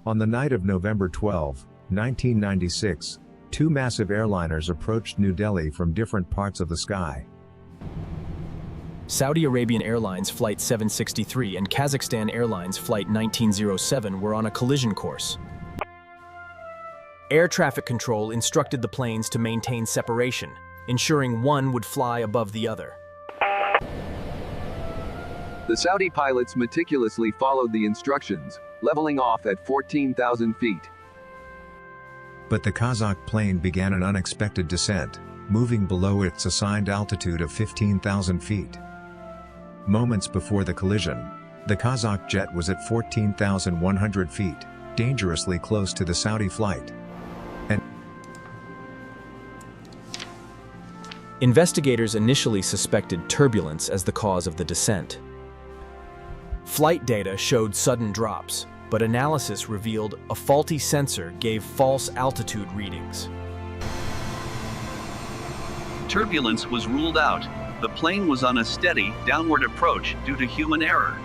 On the night of November 12, 1996, two massive airliners approached New Delhi from different parts of the sky. Saudi Arabian Airlines Flight 763 and Kazakhstan Airlines Flight 1907 were on a collision course. Air traffic control instructed the planes to maintain separation, ensuring one would fly above the other. The Saudi pilots meticulously followed the instructions, leveling off at 14,000 feet. But the Kazakh plane began an unexpected descent, moving below its assigned altitude of 15,000 feet. Moments before the collision, the Kazakh jet was at 14,100 feet, dangerously close to the Saudi flight. Investigators initially suspected turbulence as the cause of the descent. Flight data showed sudden drops, but analysis revealed a faulty sensor gave false altitude readings. Turbulence was ruled out. The plane was on a steady, downward approach due to human error.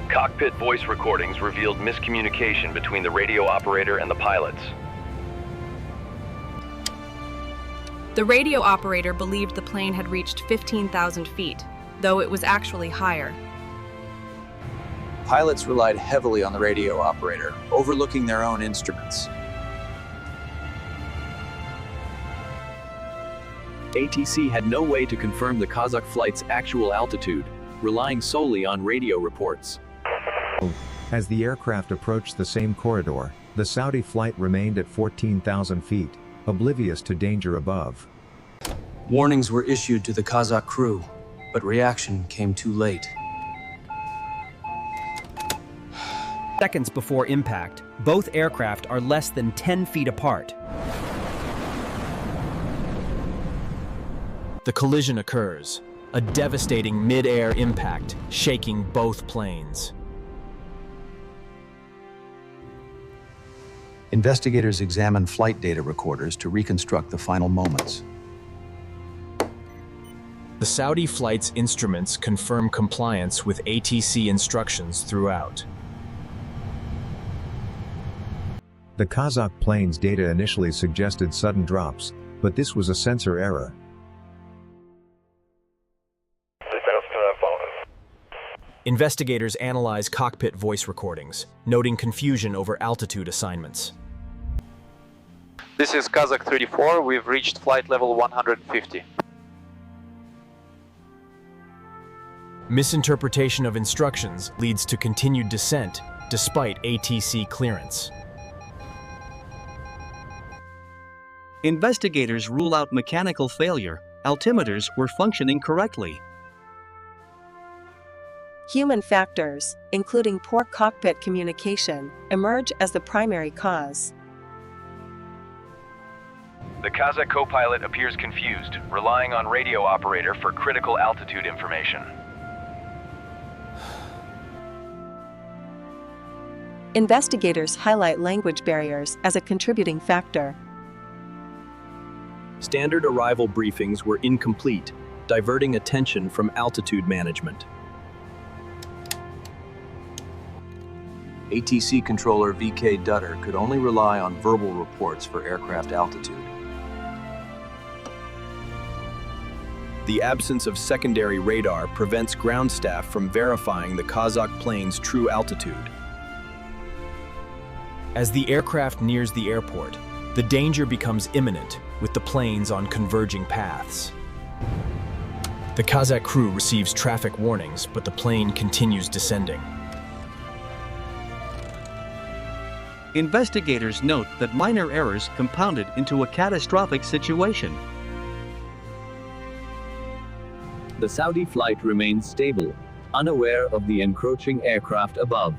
Cockpit voice recordings revealed miscommunication between the radio operator and the pilots. The radio operator believed the plane had reached 15,000 feet, though it was actually higher. Pilots relied heavily on the radio operator, overlooking their own instruments. ATC had no way to confirm the Kazakh flight's actual altitude, relying solely on radio reports. As the aircraft approached the same corridor, the Saudi flight remained at 14,000 feet, oblivious to danger above. Warnings were issued to the Kazakh crew, but reaction came too late. Seconds before impact, both aircraft are less than 10 feet apart. The collision occurs, a devastating mid-air impact, shaking both planes. Investigators examined flight data recorders to reconstruct the final moments. The Saudi flight's instruments confirm compliance with ATC instructions throughout. The Kazakh plane's data initially suggested sudden drops, but this was a sensor error. Investigators analyze cockpit voice recordings, noting confusion over altitude assignments. This is Kazakh 34, we've reached flight level 150. Misinterpretation of instructions leads to continued descent, despite ATC clearance. Investigators rule out mechanical failure. Altimeters were functioning correctly. Human factors, including poor cockpit communication, emerge as the primary cause. The Kazakh co-pilot appears confused, relying on radio operator for critical altitude information. Investigators highlight language barriers as a contributing factor. Standard arrival briefings were incomplete, diverting attention from altitude management. ATC controller VK Dutter could only rely on verbal reports for aircraft altitude. The absence of secondary radar prevents ground staff from verifying the Kazakh plane's true altitude. As the aircraft nears the airport, the danger becomes imminent, with the planes on converging paths. The Kazakh crew receives traffic warnings, but the plane continues descending. Investigators note that minor errors compounded into a catastrophic situation. The Saudi flight remains stable, unaware of the encroaching aircraft above.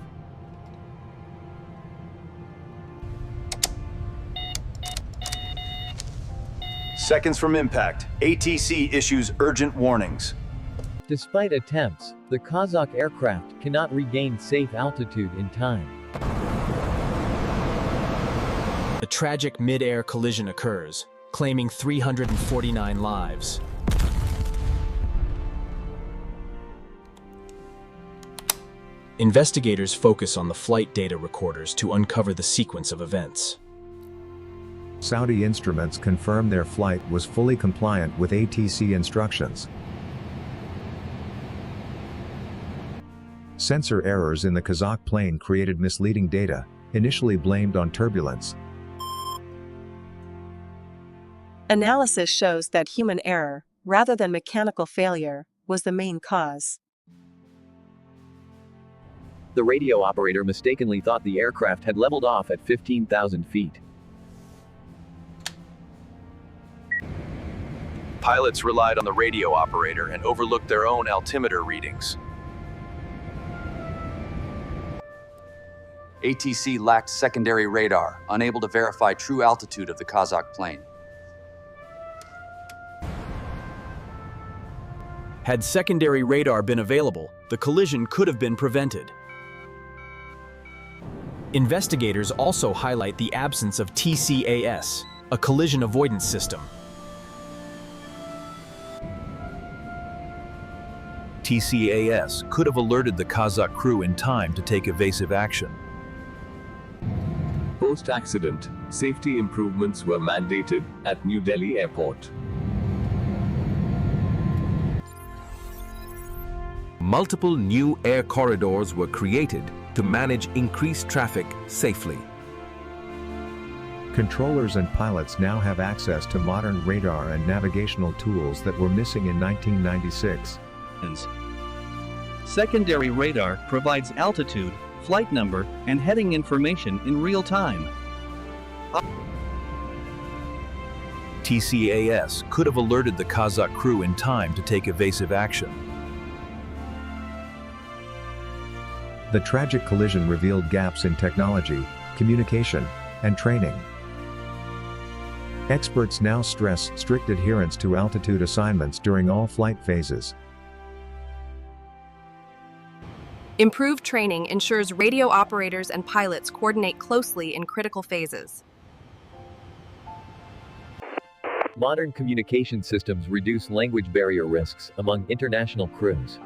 Seconds from impact, ATC issues urgent warnings. Despite attempts, the Kazakh aircraft cannot regain safe altitude in time. A tragic mid-air collision occurs, claiming 349 lives. Investigators focus on the flight data recorders to uncover the sequence of events. Saudi instruments confirm their flight was fully compliant with ATC instructions. Sensor errors in the Kazakh plane created misleading data, initially blamed on turbulence. Analysis shows that human error, rather than mechanical failure, was the main cause. The radio operator mistakenly thought the aircraft had leveled off at 15,000 feet. Pilots relied on the radio operator and overlooked their own altimeter readings. ATC lacked secondary radar, unable to verify true altitude of the Kazakh plane. Had secondary radar been available, the collision could have been prevented. Investigators also highlight the absence of TCAS, a collision avoidance system. TCAS could have alerted the Kazakh crew in time to take evasive action. Post-accident, safety improvements were mandated at New Delhi Airport. Multiple new air corridors were created to manage increased traffic safely. Controllers and pilots now have access to modern radar and navigational tools that were missing in 1996. Secondary radar provides altitude, flight number, and heading information in real time. TCAS could have alerted the Kazakh crew in time to take evasive action. The tragic collision revealed gaps in technology, communication, and training. Experts now stress strict adherence to altitude assignments during all flight phases. Improved training ensures radio operators and pilots coordinate closely in critical phases. Modern communication systems reduce language barrier risks among international crews.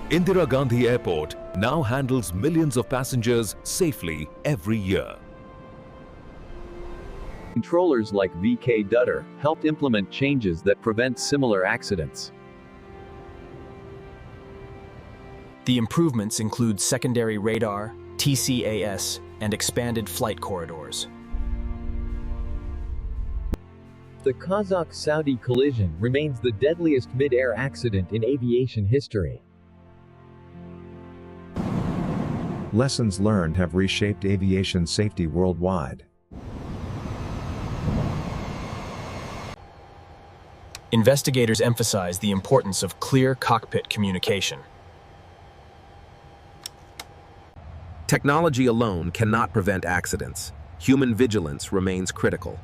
Indira Gandhi Airport now handles millions of passengers safely every year. Controllers like VK Dutter helped implement changes that prevent similar accidents. The improvements include secondary radar, TCAS, and expanded flight corridors. The Kazakh-Saudi collision remains the deadliest mid-air accident in aviation history. Lessons learned have reshaped aviation safety worldwide. Investigators emphasize the importance of clear cockpit communication. Technology alone cannot prevent accidents. Human vigilance remains critical.